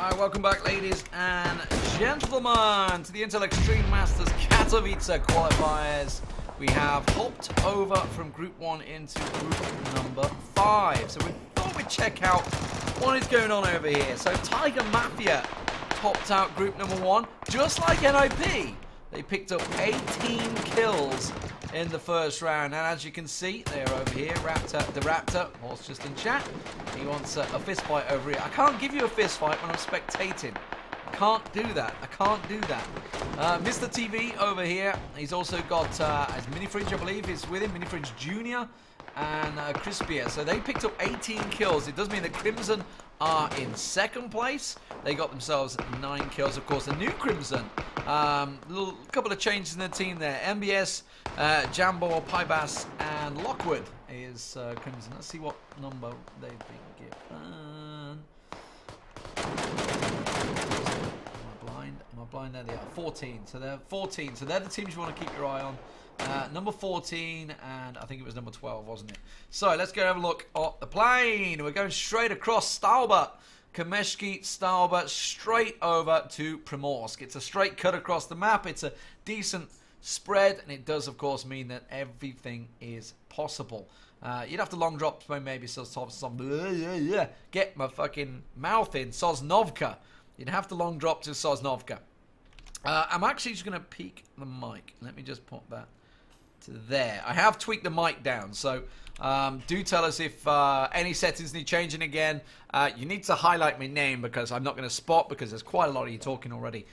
Alright, welcome back, ladies and gentlemen, to the Intel Extreme Masters Katowice Qualifiers. We have hopped over from Group 1 into Group number 5. So we thought we'd check out what is going on over here. So Tiger Mafia topped out Group number 1, just like NIP. They picked up 18 kills in the first round, and as you can see, they are over here. The Raptor, horse just in chat, he wants a fist fight over here. I can't give you a fist fight when I'm spectating. I can't do that. I can't do that. Mr. TV over here, he's also got his Mini Fridge, I believe, is with him. Mini Fridge Jr. and Crispier. So they picked up 18 kills. It does mean that Crimson are in second place. They got themselves 9 kills. Of course, the new Crimson, couple of changes in the team there. MBS, Jambo, Pybas, and Lockwood is Crimson. Let's see what number they've been given. Am I blind? There they are. 14. So they're 14. So they're the teams you want to keep your eye on. Number 14, and I think it was number 12, wasn't it? So let's go have a look at the plane. We're going straight across Staubert, Kameshki, Staubert, straight over to Primorsk. It's a straight cut across the map. It's a decent spread, and it does, of course, mean that everything is possible. You'd have to long drop maybe some get my fucking mouth in Sosnovka. You'd have to long drop to Sosnovka. I'm actually just going to peek the mic. Let me just put that to there. I have tweaked the mic down, so do tell us if any settings need changing again. You need to highlight my name because I'm not going to spot, because there's quite a lot of you talking already.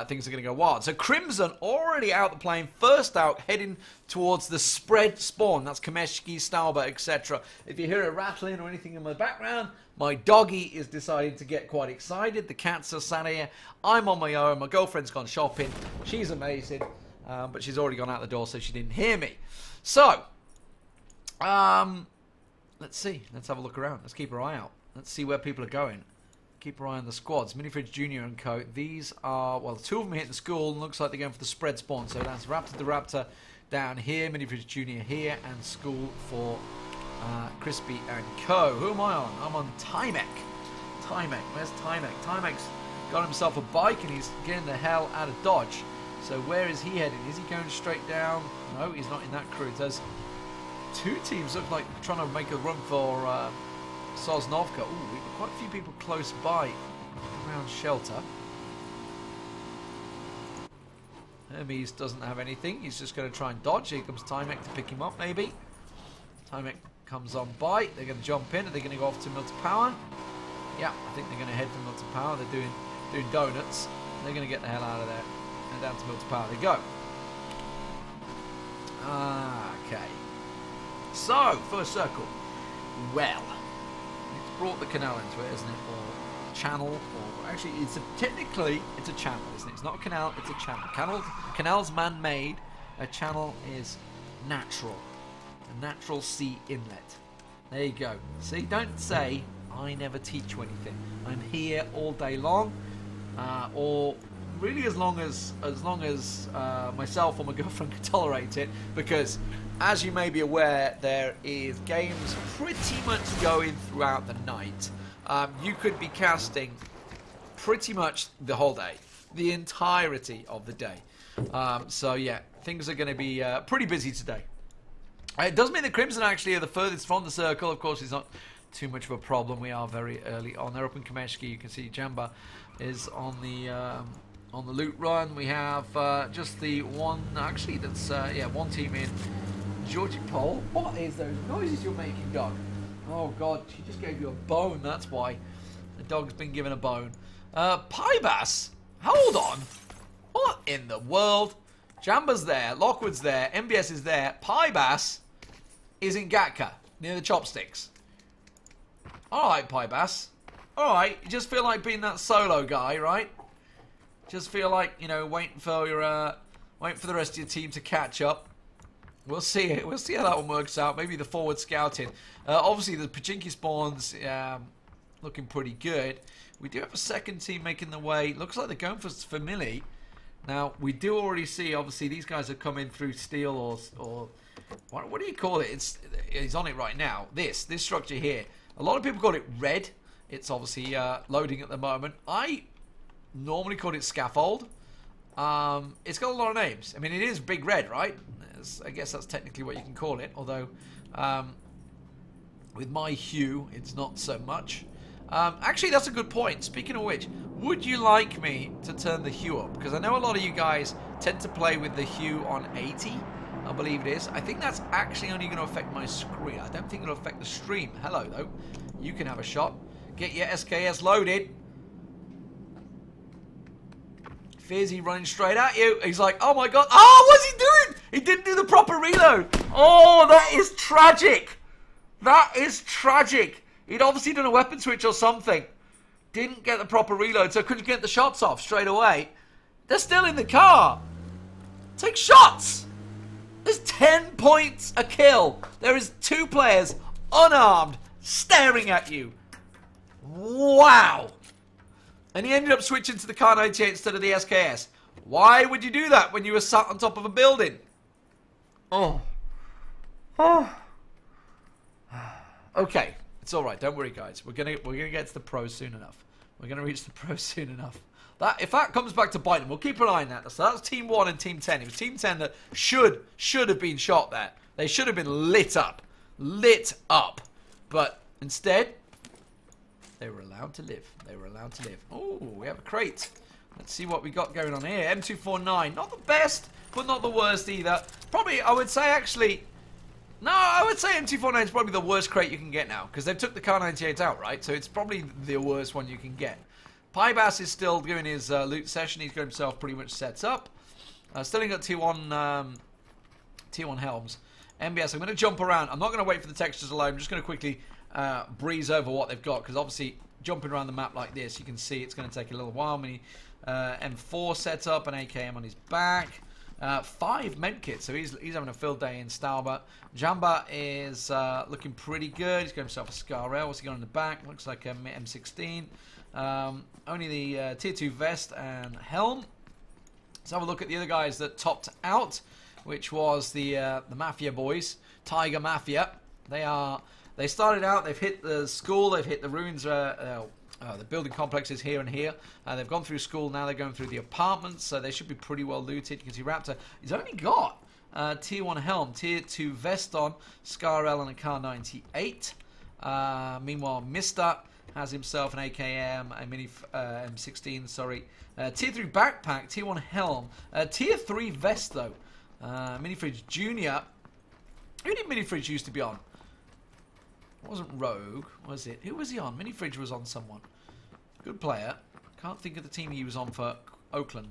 Things are going to go wild. So Crimson already out the plane, first out, heading towards the spread spawn. That's Kameshki, Staubert, etc. If you hear a rattling or anything in the background, my doggy is deciding to get quite excited. The cats are sat here. I'm on my own. My girlfriend's gone shopping. She's amazing. But she's already gone out the door, so she didn't hear me. So, let's see. Let's have a look around. Let's keep our eye out. Let's see where people are going. Keep our eye on the squads. Minifridge Jr. and co. These are, well, 2 of them hit the school, and looks like they're going for the spread spawn. So that's Raptor the Raptor down here, Minifridge Jr. here, and school for Crispy and co. Who am I on? I'm on Timek. Timek. Where's Timek? Timek's got himself a bike, and he's getting the hell out of Dodge. So where is he heading? Is he going straight down? No, he's not in that crew. There's 2 teams look like trying to make a run for Sosnovka. Ooh, quite a few people close by around shelter. Hermes doesn't have anything. He's just going to try and dodge. Here comes Timek to pick him up, maybe. Timek comes on by. They're going to jump in. Are they going to go off to Milton Power? Yeah, I think they're going to head for Milton Power. They're doing donuts. They're going to get the hell out of there. And down to Milton Power they go. Okay. So, first circle. Well, it's brought the canal into it, isn't it? Or channel, or actually, technically it's a channel, isn't it? It's not a canal, it's a channel. Canal's man-made. A channel is natural. A natural sea inlet. There you go. See, don't say I never teach you anything. I'm here all day long, or really as long as myself or my girlfriend can tolerate it, because as you may be aware, there is games pretty much going throughout the night. You could be casting pretty much the whole day, the entirety of the day. So yeah, things are going to be pretty busy today. It does mean that Crimson actually are the furthest from the circle. Of course, it's not too much of a problem. We are very early on. They're up in Kameshki. You can see Jamba is on the loot run. We have just the one, actually that's, yeah, one team in. Georgie Pole. What is those noises you're making, dog? Oh god, she just gave you a bone, that's why. The dog's been given a bone. Pybas? Hold on. What in the world? Jamba's there, Lockwood's there, MBS is there, Pybas is in Gatka, near the chopsticks. Alright, Pybas. Alright, you just feel like being that solo guy, right? Just feel like, you know, waiting for the rest of your team to catch up. We'll see. We'll see how that one works out. Maybe the forward scouting. Obviously, the Pachinki spawns looking pretty good. We do have a second team making the way. Looks like they're going for Family. Now, we do already see, obviously, these guys have come in through steel or what do you call it? He's on it right now. This structure here. A lot of people call it red. It's obviously loading at the moment. I normally call it scaffold. It's got a lot of names. I mean, it is Big Red, right? I guess that's technically what you can call it. Although, with my hue, it's not so much. Actually, that's a good point. Speaking of which, would you like me to turn the hue up? Because I know a lot of you guys tend to play with the hue on 80, I believe it is. I think that's actually only going to affect my screen. I don't think it'll affect the stream. Hello, though. You can have a shot. Get your SKS loaded. Fizzy running straight at you. He's like, oh my god. Oh, what's he doing? He didn't do the proper reload. Oh, that is tragic. That is tragic. He'd obviously done a weapon switch or something. Didn't get the proper reload, so couldn't get the shots off straight away. They're still in the car. Take shots. There's 10 points a kill. There is 2 players unarmed staring at you. Wow. And he ended up switching to the Kar 98 instead of the SKS. Why would you do that when you were sat on top of a building? Oh. Oh. Okay. It's all right. Don't worry, guys. We're gonna get to the pros soon enough. We're gonna reach the pros soon enough. If that comes back to bite them, we'll keep an eye on that. So that's Team 1 and Team 10. It was Team 10 that should have been shot there. They should have been lit up. Lit up. But instead, they were allowed to live. They were allowed to live. Oh, we have a crate. Let's see what we got going on here. M249. Not the best, but not the worst either. Probably, I would say, actually... No, I would say M249 is probably the worst crate you can get now. Because they've took the Kar 98 out, right? So it's probably the worst one you can get. Pybass is still doing his loot session. He's got himself pretty much set up. Still ain't got T1 helms. MBS, I'm going to jump around. I'm not going to wait for the textures alone. I'm just going to quickly breeze over what they've got. Because obviously, jumping around the map like this, you can see it's going to take a little while. Mini M4 set up, an AKM on his back. 5 medkits, so he's having a field day in Stauber. Jamba is looking pretty good. He's got himself a Scar Rail. What's he got in the back? Looks like a M16. Only the Tier 2 vest and helm. Let's have a look at the other guys that topped out, which was the Mafia boys, Tiger Mafia. They started out. They've hit the school. They've hit the ruins. The building complexes here and here. They've gone through school. Now they're going through the apartments. So they should be pretty well looted. You can see Raptor. He's only got Tier 1 helm, Tier 2 vest on, Scar L and a Kar 98. Meanwhile, Mister has himself an AKM, a mini M16, sorry. Tier 3 backpack, Tier 1 helm. Tier 3 vest, though. Mini Fridge Junior. Who did Mini Fridge used to be on? It wasn't Rogue, was it? Who was he on? Mini Fridge was on someone. Good player. Can't think of the team he was on for Oakland.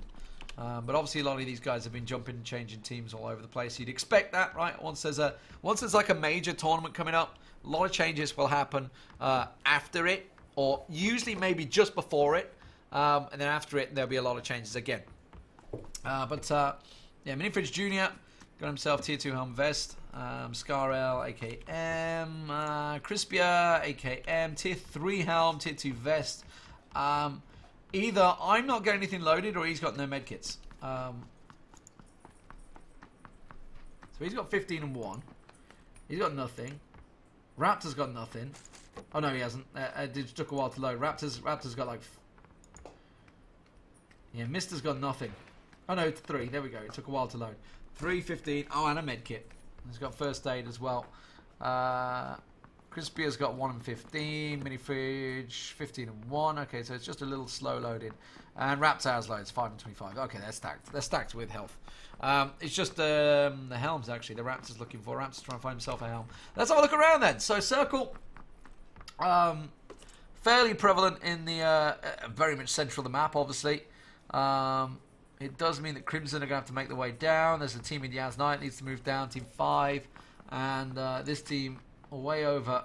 But obviously a lot of these guys have been jumping and changing teams all over the place. You'd expect that, right? Once there's like a major tournament coming up, a lot of changes will happen after it, or usually maybe just before it, and then after it there'll be a lot of changes again. Yeah, Mini Fridge Junior got himself Tier 2 helm vest, Scar L, AKM, Crispia, AKM, Tier 3 helm, Tier 2 vest. Either I'm not getting anything loaded or he's got no medkits. So he's got 15 and 1. He's got nothing. Raptor's got nothing. Oh no, he hasn't. It took a while to load. Raptor's got like... Yeah, Mister's got nothing. Oh no, 3. There we go. It took a while to load. 3, 15. Oh, and a medkit. He's got first aid as well. Crispia's got 1 and 15. Mini Fridge 15 and 1. Okay, so it's just a little slow loading. And Raptor has loads 5 and 25. Okay, they're stacked. They're stacked with health. It's just the helms actually. The Raptor's looking for. Raptor's trying to find himself a helm. Let's have a look around then. So Circle, fairly prevalent in the very much central of the map, obviously. It does mean that Crimson are going to have to make their way down. There's a team in the Yaz Knight needs to move down, Team 5. And this team way over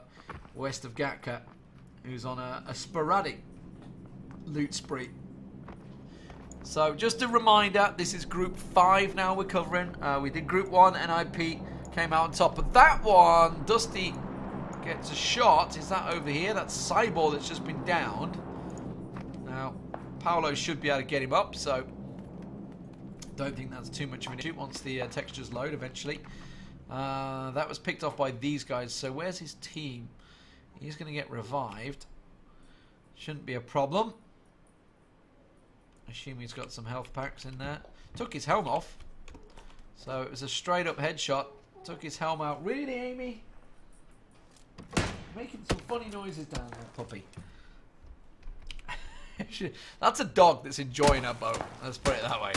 west of Gatka, who's on a sporadic loot spree. So just a reminder, this is Group 5 now we're covering. We did Group 1, NIP came out on top. But that one, Dusty gets a shot. Is that over here? That's Cyborg that's just been downed. Now, Paolo should be able to get him up, so... don't think that's too much of an issue once the textures load eventually. That was picked off by these guys. So where's his team? He's going to get revived. Shouldn't be a problem. I assume he's got some health packs in there. Took his helm off. So it was a straight up headshot. Took his helm out. Really, Amy? Making some funny noises down there, puppy. That's a dog that's enjoying her boat. Let's put it that way.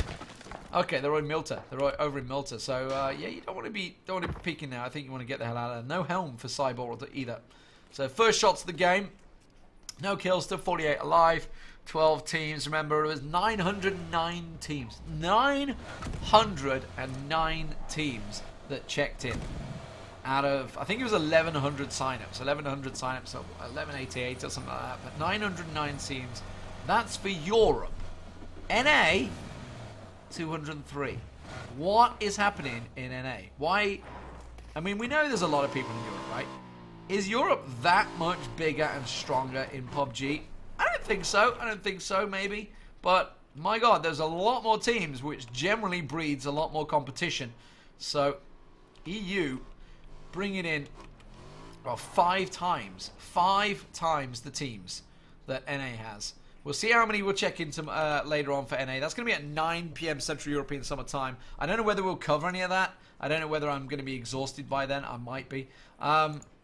Okay, they're in Milta. They're over in Milta. So yeah, you don't want to be peeking there. I think you want to get the hell out of there. No helm for Cyborg either. So first shots of the game. No kills, still 48 alive. 12 teams. Remember, it was 909 teams. 909 teams that checked in. Out of, I think it was 1,100 signups. 1,100 signups, so 1,188 or something like that. But 909 teams. That's for Europe. NA, 203. What is happening in NA? Why? I mean, we know there's a lot of people in Europe, right? Is Europe that much bigger and stronger in PUBG? I don't think so. I don't think so, maybe. But, my God, there's a lot more teams, which generally breeds a lot more competition. So, EU bringing in, well, 5 times the teams that NA has. We'll see how many we'll check into later on for NA. That's going to be at 9 PM Central European Summer Time. I don't know whether we'll cover any of that. I don't know whether I'm going to be exhausted by then. I might be.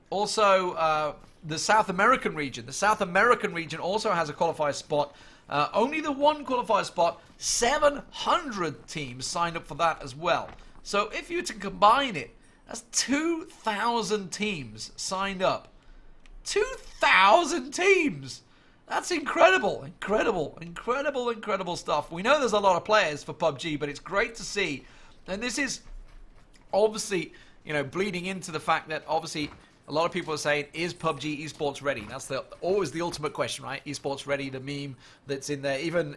Also, the South American region. The South American region also has a qualifier spot. Only the one qualifier spot. 700 teams signed up for that as well. So if you were to combine it, that's 2,000 teams signed up. 2,000 teams! That's incredible. Incredible. Incredible, incredible stuff. We know there's a lot of players for PUBG, but it's great to see. And this is obviously, you know, bleeding into the fact that obviously a lot of people are saying, is PUBG esports ready? That's always the ultimate question, right? Esports ready, the meme that's in there. Even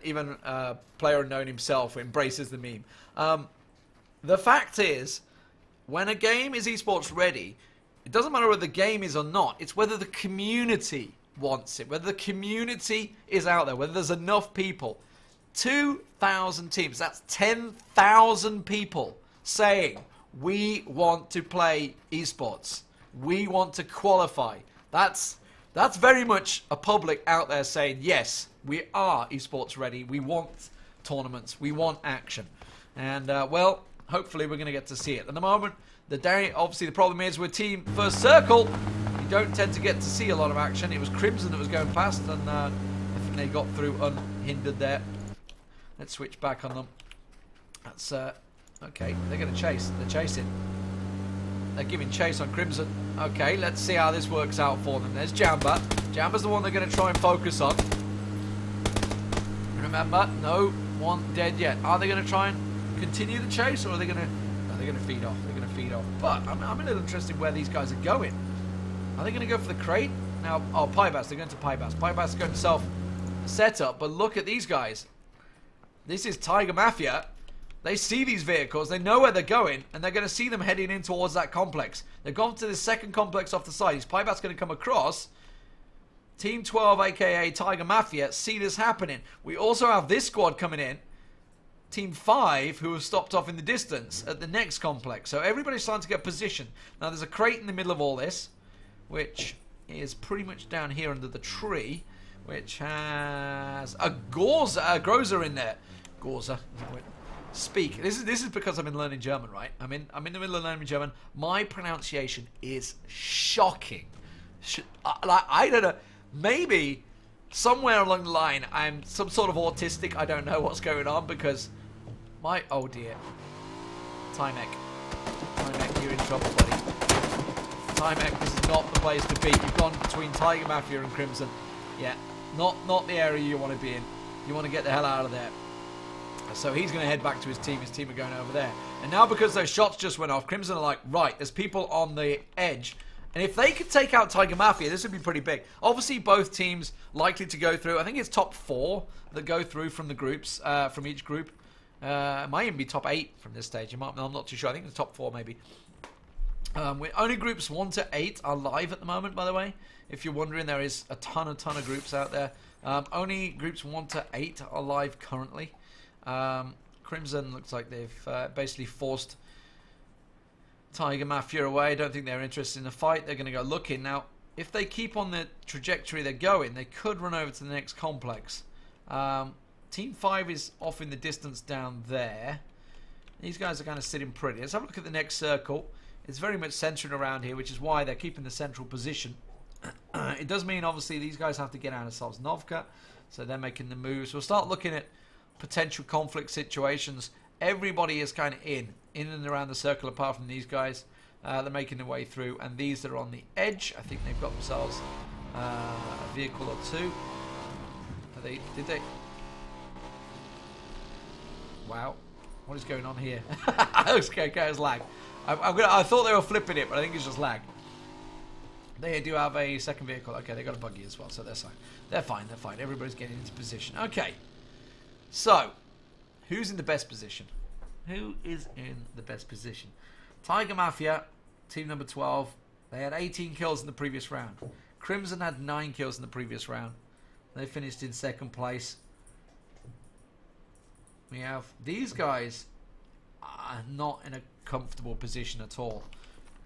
Player Unknown himself embraces the meme. The fact is, when a game is esports ready, it doesn't matter whether the game is or not. It's whether the community wants it, whether the community is out there, whether there's enough people. 2,000 teams, that's 10,000 people saying, we want to play esports. We want to qualify. That's very much a public out there saying, yes, we are esports ready. We want tournaments. We want action. And, well, hopefully we're going to get to see it. At the moment, obviously the problem is with Team First Circle, you don't tend to get to see a lot of action. It was Crimson that was going past, and I think they got through unhindered there. Let's switch back on them. That's, okay, they're going to chase. They're chasing. They're giving chase on Crimson. Okay, let's see how this works out for them. There's Jamba. Jamba's the one they're going to try and focus on. Remember, no one dead yet. Are they going to try and continue the chase, or are they going to... No, they're going to feed off. They're going to feed off. But I'm a little interested where these guys are going. Are they going to go for the crate? Now, oh, Pybas. They're going to Pybas. Pybas is going to self-setup. But look at these guys. This is Tiger Mafia. They see these vehicles, they know where they're going, and they're going to see them heading in towards that complex. They've gone to the second complex off the side. Is Pybas going to come across? Team 12, aka Tiger Mafia, see this happening. We also have this squad coming in. Team 5, who have stopped off in the distance at the next complex. So everybody's starting to get positioned. Now there's a crate in the middle of all this, which is pretty much down here under the tree, which has a Groza in there. Groza. Speak. This is because I've been learning German, right? I'm in the middle of learning German. My pronunciation is shocking. Like, I don't know. Maybe somewhere along the line I'm some sort of autistic. I don't know what's going on because my oh dear. Timek, you're in trouble, buddy. Timek, this is not the place to be. You've gone between Tiger Mafia and Crimson. Yeah, not the area you want to be in. You want to get the hell out of there. So he's going to head back to his team. His team are going over there. And now because those shots just went off, Crimson are like, right, there's people on the edge. And if they could take out Tiger Mafia, this would be pretty big. Obviously, both teams likely to go through. I think it's top 4 that go through from the groups, from each group. It might even be top 8 from this stage. I'm not too sure. I think it's top 4 maybe. Only groups 1 to 8 are live at the moment, by the way. If you're wondering, there is a ton of groups out there. Only groups 1 to 8 are live currently. Crimson looks like they've basically forced Tiger Mafia away. I don't think they're interested in the fight. They're going to go looking. Now, if they keep on the trajectory they're going, they could run over to the next complex. Team 5 is off in the distance down there. These guys are kind of sitting pretty. Let's have a look at the next circle. It's very much centered around here, which is why they're keeping the central position. It does mean, obviously, these guys have to get out of Sosnovka, so they're making the moves. We'll start looking at potential conflict situations. Everybody is kind of in and around the circle, apart from these guys. They're making their way through, and these that are on the edge, I think they've got themselves a vehicle or two. Did they? Wow. What is going on here? Okay, it's lag. I thought they were flipping it, but I think it's just lag. They do have a second vehicle. Okay, they got a buggy as well, so they're fine. They're fine. They're fine. Everybody's getting into position. Okay. So, who's in the best position? Who is in the best position? Tiger Mafia, team number 12. They had 18 kills in the previous round. Crimson had 9 kills in the previous round. They finished in second place. We have these guys are not in a comfortable position at all.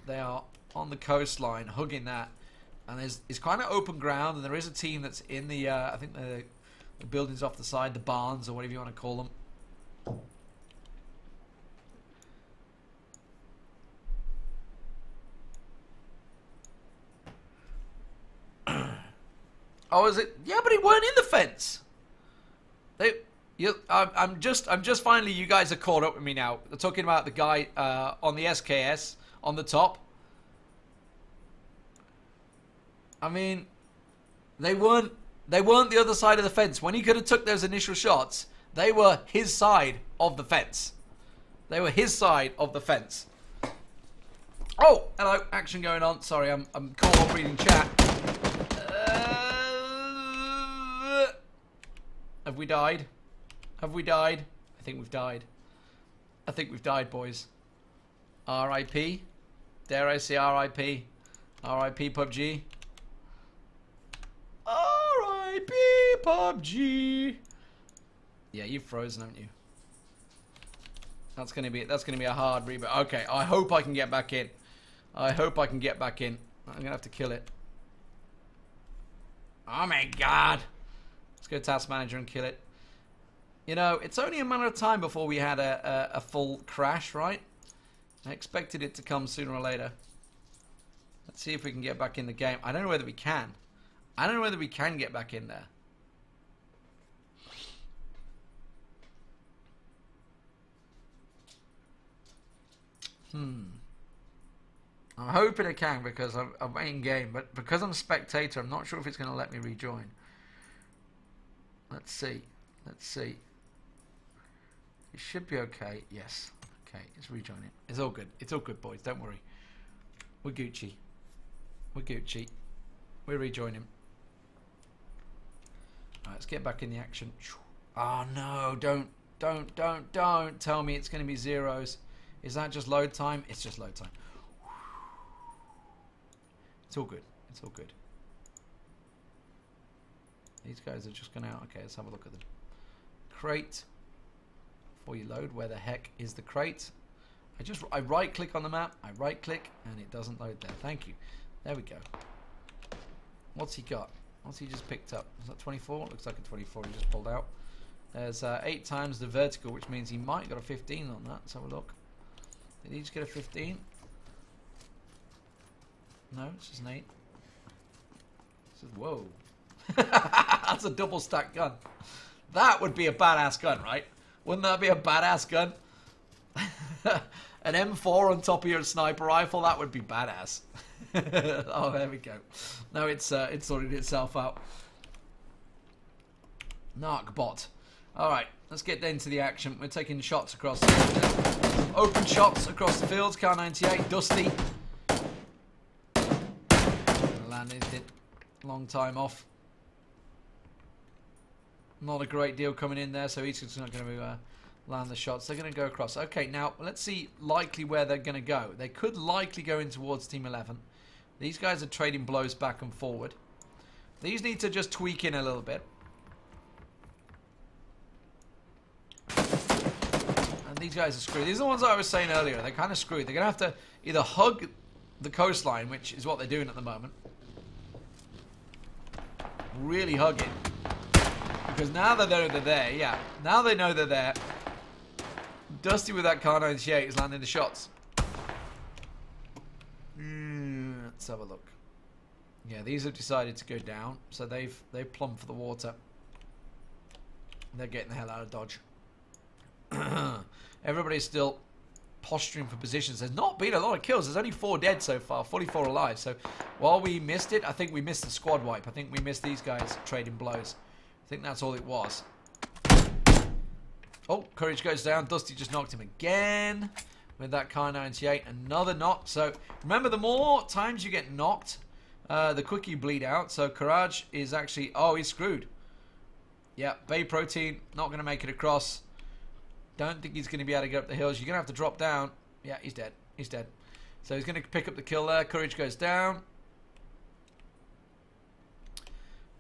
They are on the coastline, hugging that, and it's kind of open ground. And there is a team that's in the I think the buildings off the side, the barns or whatever you want to call them. Oh, is it? Yeah, but he weren't in the fence. I'm just finally, you guys are caught up with me now. They're talking about the guy on the SKS on the top. I mean, they weren't the other side of the fence. When he could have took those initial shots, they were his side of the fence. They were his side of the fence. Oh, hello, action going on. Sorry, I'm caught up reading chat. Have we died? Have we died? I think we've died. I think we've died, boys. R.I.P. Dare I say R.I.P. R.I.P. PUBG. R.I.P. PUBG. Yeah, you've frozen, haven't you? That's gonna be a hard reboot. Okay, I hope I can get back in. I hope I can get back in. I'm gonna have to kill it. Oh my god. Let's go task manager and kill it. You know, it's only a matter of time before we had a full crash, right? I expected it to come sooner or later. Let's see if we can get back in the game. I don't know whether we can. I don't know whether we can get back in there. I'm hoping I can because I'm in game, but because I'm spectator, I'm not sure if it's going to let me rejoin. Let's see. Let's see. It should be okay. Yes. Okay, it's rejoining. It's all good. It's all good, boys. Don't worry. We're Gucci. We're Gucci. We're rejoining. Alright, let's get back in the action. Oh no, don't tell me it's going to be zeros. Is that just load time? It's just load time. It's all good. It's all good. These guys are just going out. Okay, let's have a look at the crate. Before you load, where the heck is the crate? I right click on the map. I right click and it doesn't load there. Thank you. There we go. What's he got? What's he just picked up? Is that 24? Looks like a 24 he just pulled out. There's 8 times the vertical, which means he might got a 15 on that. Let's have a look. Did he just get a 15? No, it's just an 8. This is, whoa. That's a double stack gun. That would be a badass gun, right? Wouldn't that be a badass gun? An M4 on top of your sniper rifle, that would be badass. Oh, there we go. No, it's sorted itself out. Narc bot. Alright, let's get into the action. We're taking shots across the field. Open shots across the fields. Car 98, Dusty. Landed it. Long time off. Not a great deal coming in there, so he's just not going to land the shots. They're going to go across. Okay, now let's see likely where they're going to go. They could likely go in towards Team 11. These guys are trading blows back and forward. These need to just tweak in a little bit. And these guys are screwed. These are the ones I was saying earlier. They're kind of screwed. They're going to have to either hug the coastline, which is what they're doing at the moment. really hugging. Because now that they're there, yeah. Now they know they're there. Dusty with that Kar 98 is landing the shots. Let's have a look. Yeah, these have decided to go down, so they've plumbed for the water. They're getting the hell out of Dodge. Everybody's still posturing for positions. There's not been a lot of kills. There's only 4 dead so far, 44 alive. So while we missed it, I think we missed the squad wipe. I think we missed these guys trading blows. I think that's all it was. Oh, Courage goes down. Dusty just knocked him again with that Kar 98. Another knock. So remember, the more times you get knocked, the quicker you bleed out. So Courage is actually... Oh, he's screwed. Yeah, Bay Protein, not going to make it across. Don't think he's going to be able to get up the hills. You're going to have to drop down. Yeah, he's dead. He's dead. So he's going to pick up the kill there. Courage goes down.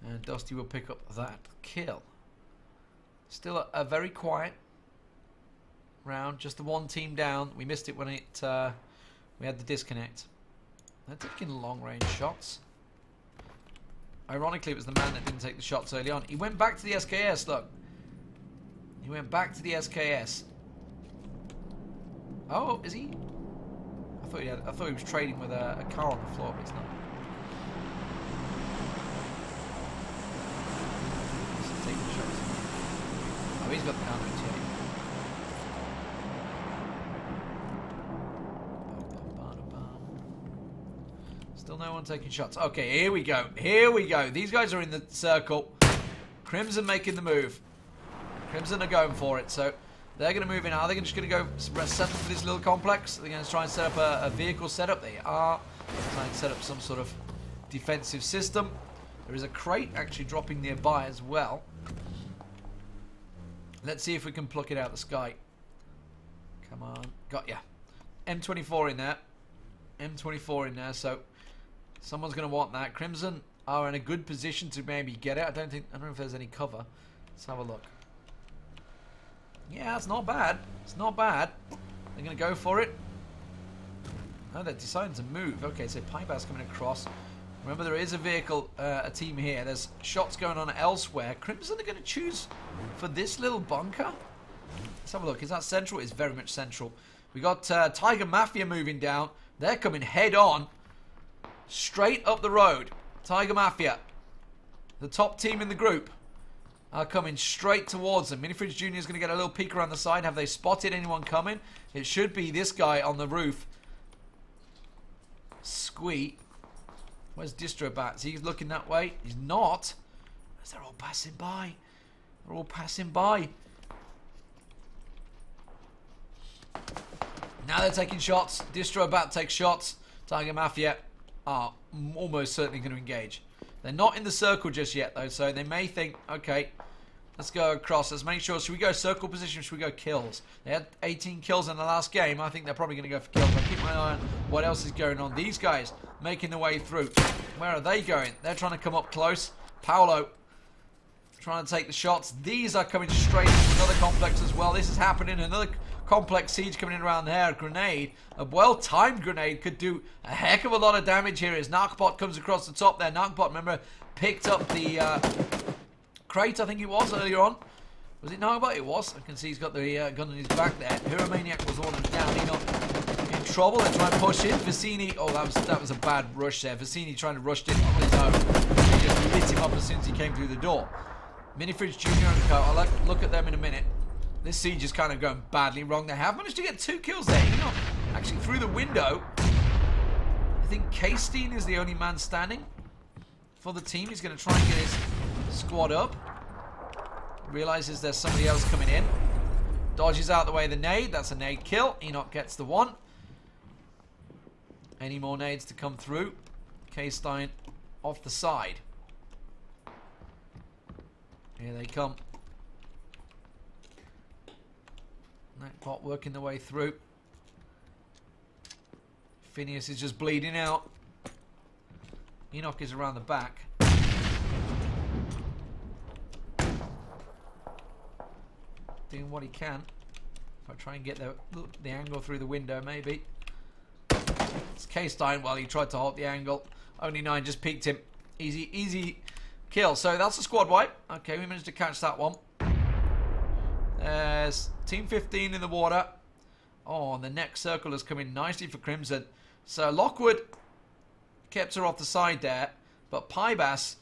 And Dusty will pick up that kill. Still a very quiet round. Just the one team down. We missed it when we had the disconnect. They're taking long-range shots. Ironically, it was the man that didn't take the shots early on. He went back to the SKS, look. He went back to the SKS. Oh, is he? I thought he was trading with a car on the floor, but he's not. He's taking shots. Oh, he's got the Kar 98. Still no one taking shots. Okay, here we go. Here we go. These guys are in the circle. Crimson making the move. Crimson are going for it. So they're going to move in. Are they just going to go settle for this little complex? They're going to try and set up a vehicle setup. They are. Trying to set up some sort of defensive system. There is a crate actually dropping nearby as well. Let's see if we can pluck it out of the sky. Come on. Got ya. M24 in there. M24 in there. So someone's going to want that. Crimson are in a good position to maybe get it. I don't know if there's any cover. Let's have a look. Yeah, it's not bad. It's not bad. They're going to go for it. Oh, they're deciding to move. Okay, so Pipehouse coming across. Remember, there is a vehicle, a team here. There's shots going on elsewhere. Crimson are going to choose for this little bunker. Let's have a look. Is that central? It's very much central. We got Tiger Mafia moving down. They're coming head on. Straight up the road. Tiger Mafia, the top team in the group, are coming straight towards them. Minifridge Jr. is going to get a little peek around the side. Have they spotted anyone coming? It should be this guy on the roof. Squeak. Where's Distrobat? Is he looking that way? He's not. As they're all passing by. They're all passing by. Now they're taking shots. Distrobat takes shots. Tiger Mafia are almost certainly going to engage. They're not in the circle just yet, though, so they may think, okay, let's go across. Let's make sure. Should we go circle position or should we go kills? They had 18 kills in the last game. I think they're probably going to go for kills. I'll keep my eye on what else is going on. These guys making their way through. Where are they going? They're trying to come up close. Paolo trying to take the shots. These are coming straight into another complex as well. This is happening. Another complex siege coming in around there. A grenade. A well-timed grenade could do a heck of a lot of damage here as Narcbot comes across the top there. Narcbot, remember, picked up the crate, I think it was, earlier on. Was it Narcbot? It was. I can see he's got the gun on his back there. Huromaniac was the one that's down. He not in trouble. They're trying to push in. Vicini, oh, that was a bad rush there. Vicini trying to rush in on his own. He just lit him up as soon as he came through the door. Minifridge Jr. and Co. I'll look at them in a minute. This siege is kind of going badly wrong. They have managed to get 2 kills there. You know, actually through the window. I think K-Steen is the only man standing for the team. He's going to try and get his squad up. Realizes there's somebody else coming in. Dodges out the way of the nade. That's a nade kill. Enoch gets the 1. Any more nades to come through? K-Stein off the side. Here they come. Nightbot working their way through. Phineas is just bleeding out. Enoch is around the back. Doing what he can. If I try and get the angle through the window, maybe. It's K-Stein. Well, he tried to halt the angle. Only 9 just peeked him. Easy kill. So that's a squad wipe. Okay, we managed to catch that one. There's Team 15 in the water. Oh, and the next circle has come in nicely for Crimson. So Lockwood kept her off the side there. But Pybas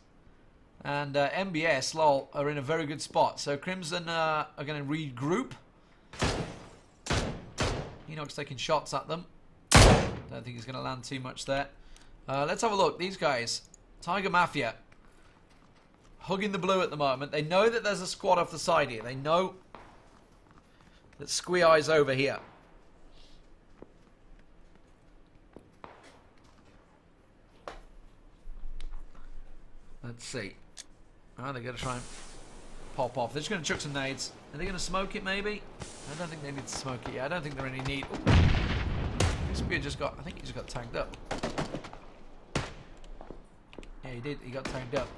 and MBS, lol, are in a very good spot. So Crimson are going to regroup. Enoch's taking shots at them. Don't think he's going to land too much there. Let's have a look. These guys, Tiger Mafia, hugging the blue at the moment. They know that there's a squad off the side here. They know that Squee Eye's over here. Let's see. Oh, they're going to try and pop off. They're just going to chuck some nades. Are they going to smoke it, maybe? I don't think they need to smoke it yet. I don't think they're in any need. Crispy just got... I think he just got tagged up. Yeah, he did. He got tagged up.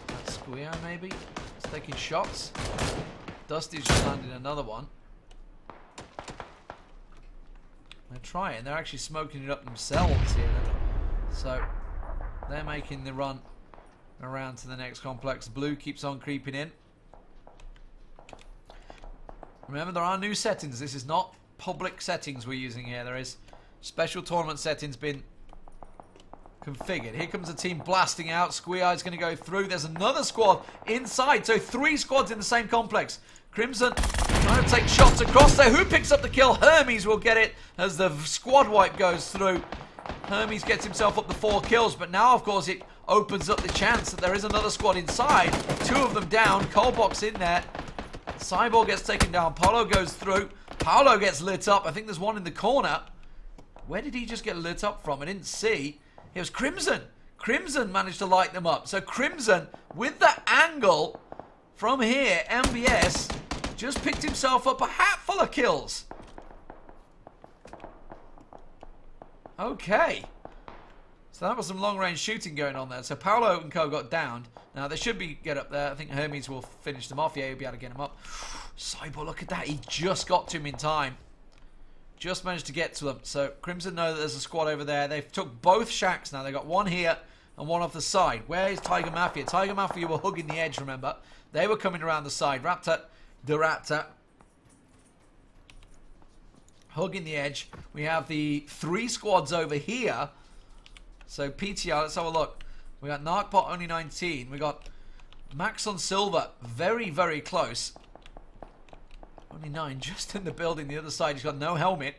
That's Squee Eye, maybe? He's taking shots. Dusty's just landed another one. They're trying. They're actually smoking it up themselves here. So, they're making the run around to the next complex. Blue keeps on creeping in. Remember, there are new settings. This is not public settings we're using here. There is special tournament settings been configured. Here comes a team blasting out. Squee Eye's going to go through. There's another squad inside. So 3 squads in the same complex. Crimson trying to take shots across there. Who picks up the kill? Hermes will get it as the squad wipe goes through. Hermes gets himself up to 4 kills, but now, of course, it opens up the chance that there is another squad inside. 2 of them down. Colbox in there. Cyborg gets taken down. Paulo goes through. Paulo gets lit up. I think there's one in the corner. Where did he just get lit up from? I didn't see. It was Crimson. Crimson managed to light them up. So Crimson, with the angle from here, MBS just picked himself up a hatful of kills. Okay. So that was some long-range shooting going on there. So Paulo and co got downed. Now, they should be get up there. I think Hermes will finish them off. Yeah, he'll be able to get them up. Cyborg, look at that. He just got to him in time. Just managed to get to them. So Crimson know that there's a squad over there. They've took both shacks now. They've got one here and one off the side. Where is Tiger Mafia? Tiger Mafia were hugging the edge, remember? They were coming around the side. Raptor, the Raptor, hugging the edge. We have the 3 squads over here. So PTR, let's have a look. We got Narcbot only 19. We got Max on Silver, very, very close. Only 9 just in the building. The other side, he's got no helmet.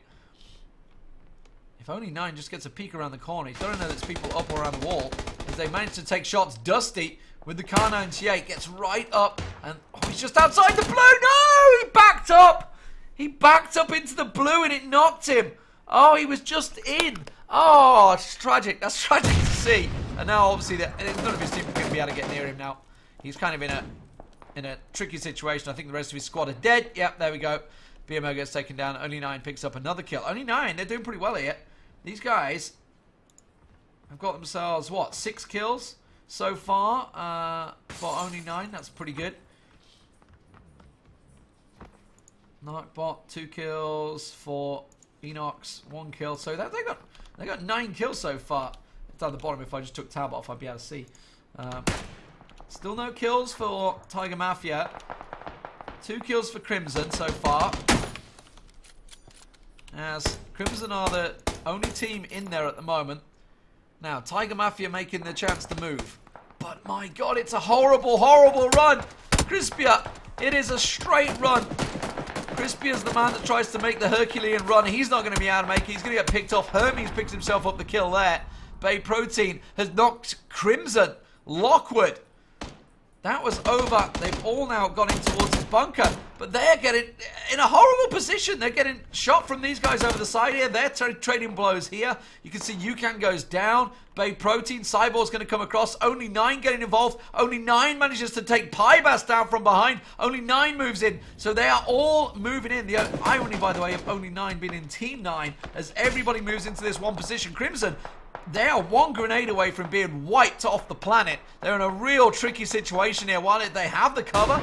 If only 9 just gets a peek around the corner, he's got to know there's people up around the wall. As they manage to take shots, Dusty with the Car 98 gets right up. And oh, he's just outside the blue. No! He backed up. He backed up into the blue and it knocked him. Oh, he was just in. Oh, it's tragic. That's tragic to see. And now, obviously, none of his team are going to be able to get near him now. He's kind of in a tricky situation. I think the rest of his squad are dead. Yep, there we go. BMO gets taken down. Only 9 picks up another kill. Only 9. They're doing pretty well here. These guys have got themselves, what, 6 kills so far for only 9. That's pretty good. Narcbot, 2 kills for Enox, 1 kill. So that they got 9 kills so far. Down the bottom, if I just took tab off, I'd be able to see. Still no kills for Tiger Mafia. 2 kills for Crimson so far. As Crimson are the only team in there at the moment. Now, Tiger Mafia making the chance to move. But my God, it's a horrible, horrible run. Crispia, it is a straight run. Crispia is the man that tries to make the Herculean run. He's not going to be able to make it. He's going to get picked off. Hermes picks himself up the kill there. Bay Protein has knocked Crimson. Lockwood. That was over. They've all now gone in towards his bunker. But they're getting in a horrible position. They're getting shot from these guys over the side here. They're trading blows here. You can see Yukan goes down. Bay Protein. Cyborg's going to come across. Only 9 getting involved. Only 9 manages to take Pybas down from behind. Only 9 moves in. So they are all moving in. The irony, by the way, of only 9 being in Team 9 as everybody moves into this one position. Crimson, they are 1 grenade away from being wiped off the planet. They're in a real tricky situation here. While they have the cover,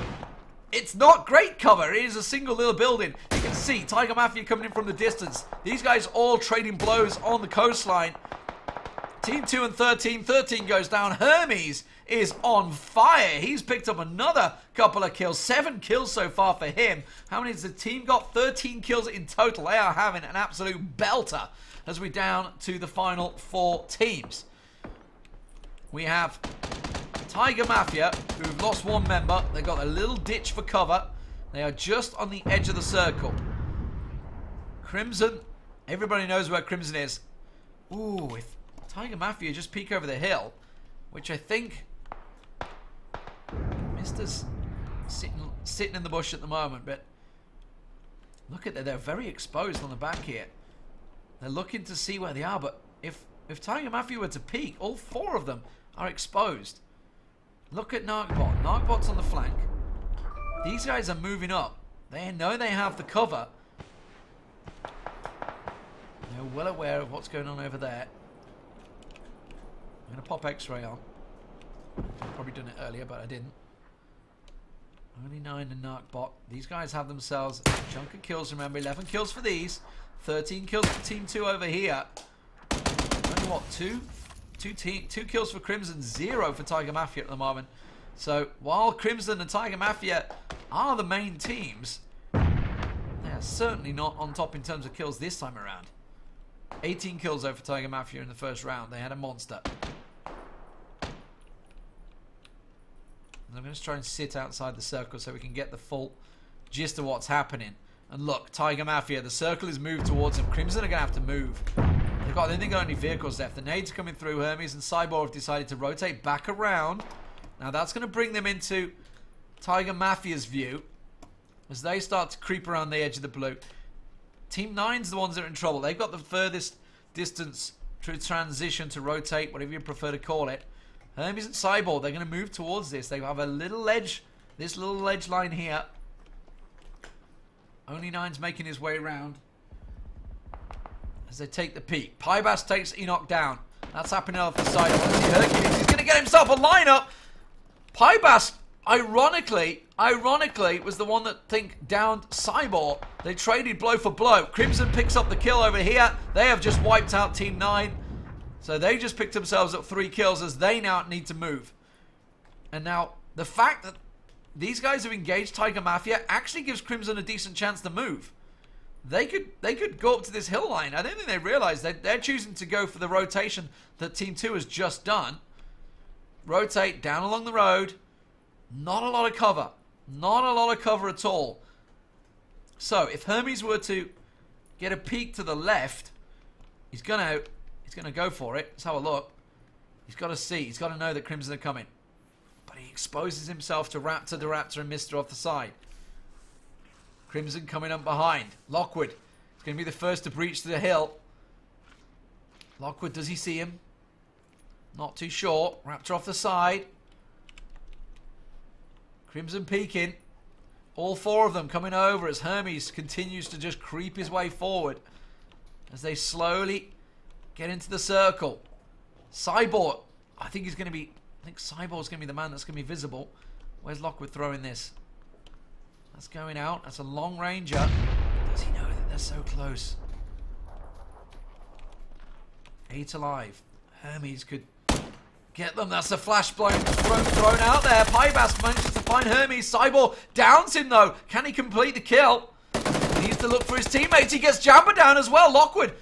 it's not great cover. It is a single little building. You can see Tiger Mafia coming in from the distance. These guys all trading blows on the coastline. Team 2 and 13. 13 goes down. Hermes is on fire. He's picked up another couple of kills. 7 kills so far for him. How many has the team got? 13 kills in total. They are having an absolute belter as we're down to the final 4 teams. We have Tiger Mafia, who've lost 1 member. They've got a little ditch for cover. They are just on the edge of the circle. Crimson, everybody knows where Crimson is. Ooh, if Tiger Mafia just peek over the hill, which I think Mister's sitting in the bush at the moment, but look at that, they're very exposed on the back here. They're looking to see where they are, but if Tiger Mafia were to peek, all 4 of them are exposed. Look at Narkbot. Narkbot's on the flank. These guys are moving up. They know they have the cover. They're well aware of what's going on over there. I'm going to pop X-ray on. I've probably done it earlier, but I didn't. Only 9 and Narkbot. These guys have themselves a chunk of kills, remember. 11 kills for these. 13 kills for Team 2 over here. Only what, 2 kills for Crimson, 0 for Tiger Mafia at the moment. So while Crimson and Tiger Mafia are the main teams, they are certainly not on top in terms of kills this time around. 18 kills over Tiger Mafia in the first round. They had a monster. And I'm going to try and sit outside the circle so we can get the full gist of what's happening. And look, Tiger Mafia, the circle is moved towards them. Crimson are going to have to move. I don't think they've got any vehicles left. The nades coming through. Hermes and Cyborg have decided to rotate back around. Now that's going to bring them into Tiger Mafia's view as they start to creep around the edge of the blue. Team 9's the ones that are in trouble. They've got the furthest distance to transition, to rotate, whatever you prefer to call it. Hermes and Cyborg, they're going to move towards this. They have a little ledge, this little ledge line here. Only 9's making his way around as they take the peak. Pybas takes Enoch down. That's happening off the side. Hercules, he's going to get himself a lineup. Pybas, ironically, was the one that downed Cyborg. They traded blow for blow. Crimson picks up the kill over here. They have just wiped out Team 9. So they just picked themselves up 3 kills as they now need to move. And now, the fact that these guys have engaged Tiger Mafia actually gives Crimson a decent chance to move. They could go up to this hill line. I don't think they realize they're choosing to go for the rotation that Team 2 has just done. Rotate down along the road. Not a lot of cover. Not a lot of cover at all. So if Hermes were to get a peek to the left, he's gonna go for it. Let's have a look. He's got to see. He's got to know that Crimson are coming. But he exposes himself to Raptor, the Raptor, and Mister off the side. Crimson coming up behind. Lockwood is going to be the first to breach the hill. Lockwood, does he see him? Not too sure. Raptor off the side. Crimson peeking. All 4 of them coming over as Hermes continues to just creep his way forward as they slowly get into the circle. Cyborg, I think Cyborg's going to be the man that's going to be visible. Where's Lockwood throwing this? That's going out. That's a long ranger. Does he know that they're so close? 8 alive. Hermes could get them. That's a flash thrown out there. Pybas manages to find Hermes. Cyborg downs him though. Can he complete the kill? He needs to look for his teammates. He gets Jamba down as well. Lockwood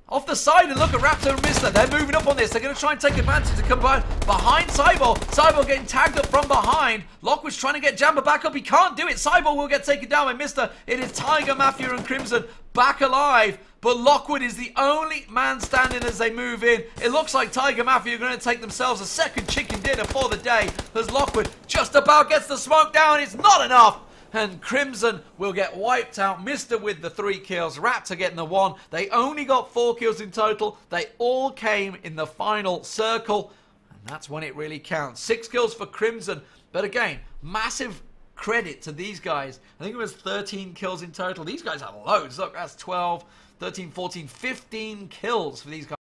off the side, and look at Raptor and Mister. They're moving up on this. They're going to try and take advantage to come behind Cyborg. Cyborg getting tagged up from behind. Lockwood's trying to get Jamba back up. He can't do it. Cyborg will get taken down by Mister. It is Tiger Mafia and Crimson back alive. But Lockwood is the only man standing as they move in. It looks like Tiger Mafia are going to take themselves a second chicken dinner for the day as Lockwood just about gets the smoke down. It's not enough. And Crimson will get wiped out. Mister with the 3 kills. Raptor getting the 1. They only got 4 kills in total. They all came in the final circle. And that's when it really counts. 6 kills for Crimson. But again, massive credit to these guys. I think it was 13 kills in total. These guys have loads. Look, that's 12, 13, 14, 15 kills for these guys.